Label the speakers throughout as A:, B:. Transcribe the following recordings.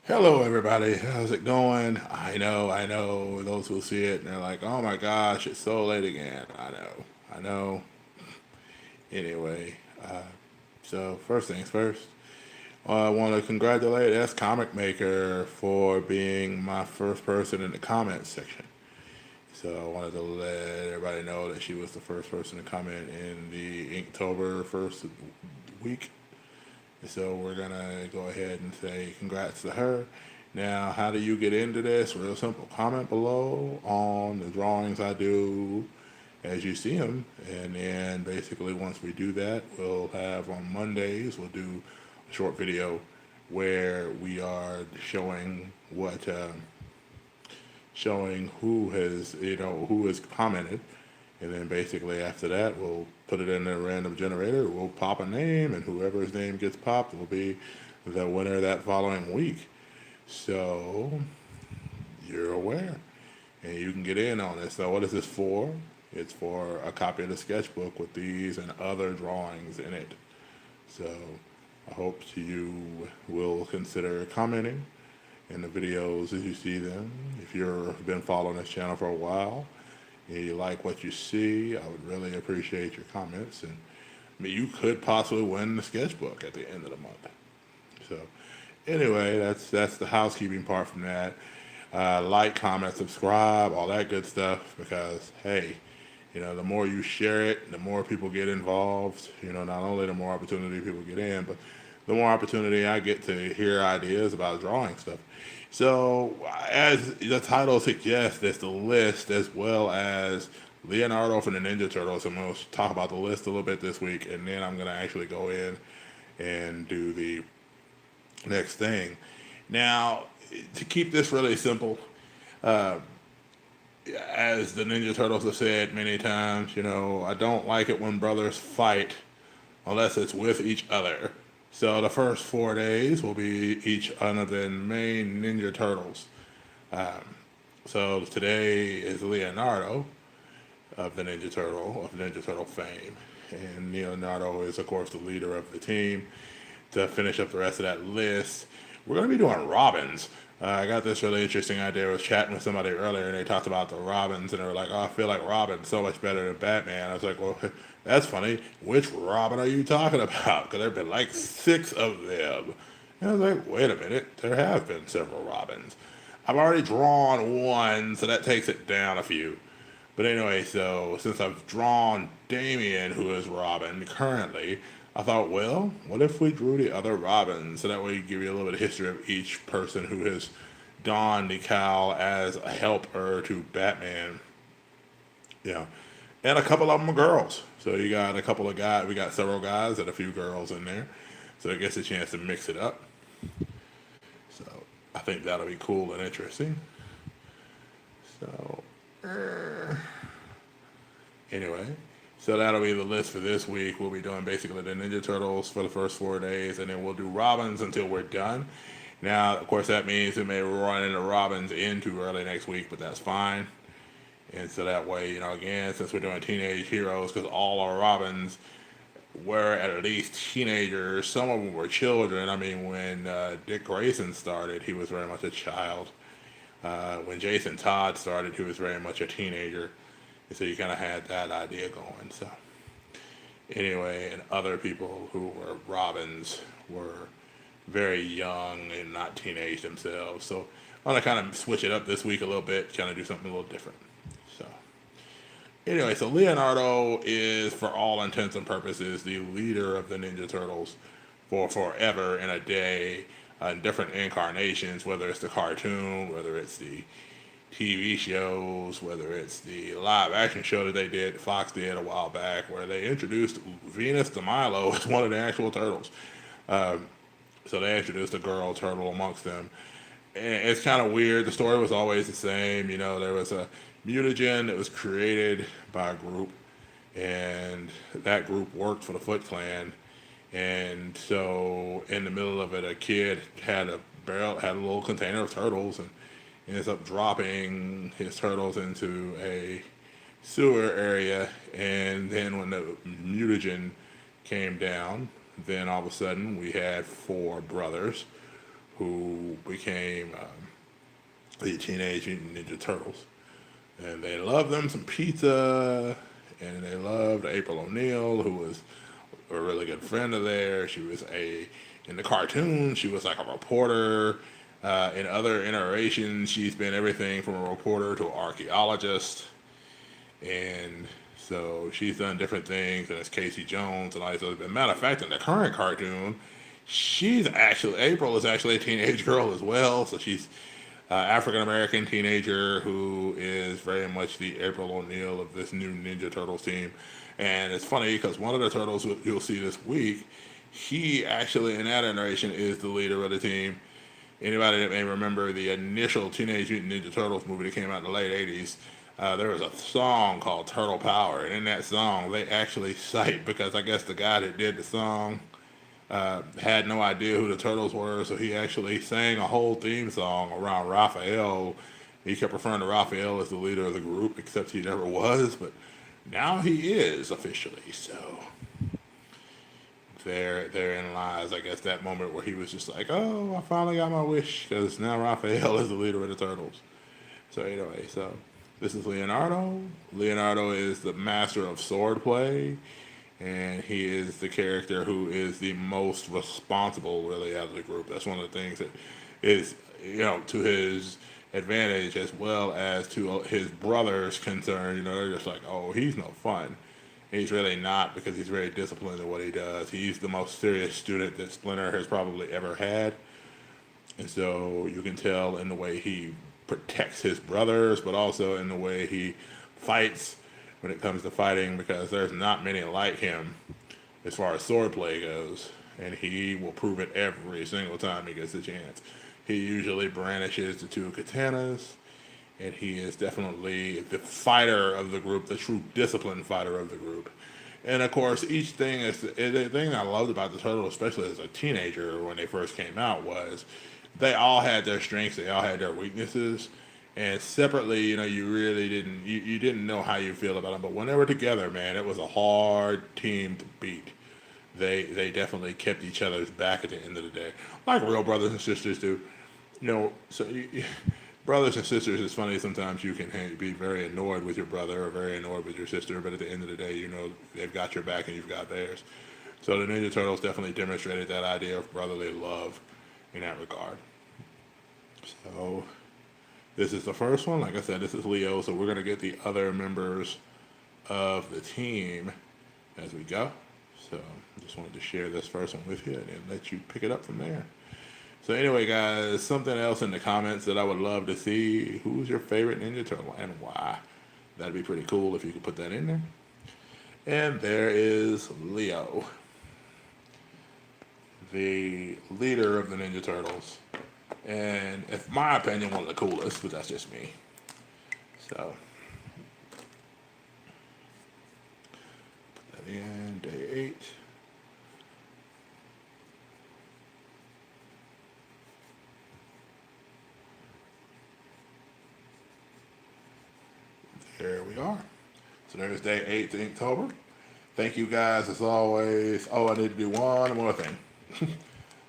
A: Hello, everybody. How's it going? I know. Those who see it and they're like, "Oh my gosh, it's so late again." I know. Anyway, so first things first, I want to congratulate S Comic Maker for being my first person in the comments section. So I wanted to let everybody know that she was the first person to comment in the Inktober first week. So we're gonna go ahead and say congrats to her. Now, how do you get into this? Real simple. Comment below on the drawings I do as you see them, and then basically once we do that, we'll have on Mondays we'll do a short video where we are showing who has commented, and then basically after that, we'll put it in a random generator. We'll pop a name, and whoever's name gets popped will be the winner that following week. So you're aware, and you can get in on this. So what is this for? It's for a copy of the sketchbook with these and other drawings in it. So I hope you will consider commenting in the videos as you see them. If you've been following this channel for a while, and you like what you see, I would really appreciate your comments. And I mean, you could possibly win the sketchbook at the end of the month. So, anyway, that's the housekeeping part from that. Like, comment, subscribe, all that good stuff. Because hey, the more you share it, the more people get involved. Not only the more opportunity people get in, but the more opportunity I get to hear ideas about drawing stuff. So, as the title suggests, there's the list as well as Leonardo from the Ninja Turtles. I'm going to talk about the list a little bit this week, and then I'm going to actually go in and do the next thing. Now, to keep this really simple, uh, as the Ninja Turtles have said many times, I don't like it when brothers fight unless it's with each other. So the first 4 days will be each one of the main Ninja Turtles. Um, so today is Leonardo of Ninja Turtle fame, and Leonardo is of course the leader of the team. To finish up the rest of that list, we're going to be doing Robins. I got this really interesting idea. I was chatting with somebody earlier, and they talked about the Robins, and they were like, "Oh, I feel like Robin's so much better than Batman." I was like, "Well, that's funny. Which Robin are you talking about? Because there've been like 6 of them." And I was like, "Wait a minute. There have been several Robins. I've already drawn one, so that takes it down a few." But anyway, so since I've drawn Damien, who is Robin currently, I thought, well, what if we drew the other Robins? So that way you give you a little bit of history of each person who has donned the cowl as a helper to Batman. Yeah. And a couple of them are girls. So you got a couple of guys, we got several guys and a few girls in there. So it gets a chance to mix it up. So I think that'll be cool and interesting. So, anyway, so that'll be the list for this week. We'll be doing basically the Ninja Turtles for the first 4 days, and then we'll do Robins until we're done. Now, of course, that means we may run into Robins into early next week, but that's fine. And so that way, again, since we're doing teenage heroes, because all our Robins were at least teenagers, some of them were children. I mean, when Dick Grayson started, he was very much a child. When Jason Todd started, he was very much a teenager. So you kind of had that idea going. So anyway, and other people who were Robins were very young and not teenage themselves. So I want to kind of switch it up this week a little bit, kind of do something a little different. So anyway, so Leonardo is, for all intents and purposes, the leader of the Ninja Turtles for forever and a day, in different incarnations, whether it's the cartoon, whether it's the TV shows, whether it's the live action show that they did, Fox did a while back, where they introduced Venus de Milo as one of the actual turtles. Um, so they introduced a girl turtle amongst them. And it's kind of weird. The story was always the same. There was a mutagen that was created by a group, and that group worked for the Foot Clan. And so in the middle of it, a kid had a little container of turtles, and ends up dropping his turtles into a sewer area. And then when the mutagen came down, then all of a sudden we had 4 brothers who became the Teenage Mutant Ninja Turtles. And they loved them some pizza, and they loved April O'Neil, who was a really good friend of theirs. She was in the cartoon, she was like a reporter. In other iterations, she's been everything from a reporter to an archaeologist. And so she's done different things, and it's Casey Jones and all these other. As a matter of fact, in the current cartoon, April is actually a teenage girl as well. So she's African American teenager who is very much the April O'Neil of this new Ninja Turtles team. And it's funny because one of the turtles you'll see this week, he actually in that iteration is the leader of the team. Anybody that may remember the initial Teenage Mutant Ninja Turtles movie that came out in the late 80s, there was a song called Turtle Power. And in that song, they actually cite, because I guess the guy that did the song had no idea who the Turtles were, so he actually sang a whole theme song around Raphael. He kept referring to Raphael as the leader of the group, except he never was, but now he is officially. So therein lies, I guess, that moment where he was just like, oh, I finally got my wish, because now Raphael is the leader of the Turtles. So anyway, this is Leonardo. Leonardo is the master of swordplay, and he is the character who is the most responsible, really, out of the group. That's one of the things that is, to his advantage as well as to his brother's concern. They're just like, oh, he's no fun. He's really not, because he's very disciplined in what he does. He's the most serious student that Splinter has probably ever had. And so you can tell in the way he protects his brothers, but also in the way he fights when it comes to fighting, because there's not many like him as far as swordplay goes. And he will prove it every single time he gets a chance. He usually brandishes the two katanas, and he is definitely the fighter of the group, the true disciplined fighter of the group. And of course, each thing the thing I loved about the Turtles, especially as a teenager when they first came out, was they all had their strengths, they all had their weaknesses, and separately, you really didn't know how you feel about them. But when they were together, man, it was a hard team to beat. They definitely kept each other's back at the end of the day, like real brothers and sisters do. Brothers and sisters, it's funny, sometimes you can be very annoyed with your brother or very annoyed with your sister, but at the end of the day, they've got your back and you've got theirs. So the Ninja Turtles definitely demonstrated that idea of brotherly love in that regard. So this is the first one. Like I said, this is Leo, so we're going to get the other members of the team as we go. So I just wanted to share this first one with you and then let you pick it up from there. So anyway, guys, something else in the comments that I would love to see. Who's your favorite Ninja Turtle and why? That'd be pretty cool if you could put that in there. And there is Leo, the leader of the Ninja Turtles. And in my opinion, one of the coolest, but that's just me. So, put that in, day 8. There we are. So there's day 8 to Inktober. Thank you guys as always. Oh, I need to do one more thing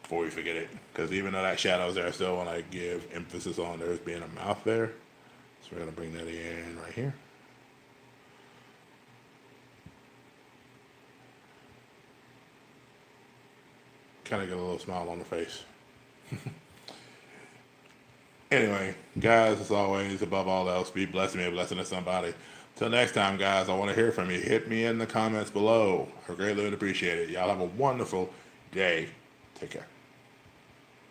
A: before we forget it. Because even though that shadow's there, I still want to give emphasis on there's being a mouth there. So we're going to bring that in right here. Kind of get a little smile on the face. Anyway, guys, as always, above all else, be blessing me a blessing to somebody. Till next time, guys, I want to hear from you. Hit me in the comments below. I greatly would appreciate it. Y'all have a wonderful day. Take care.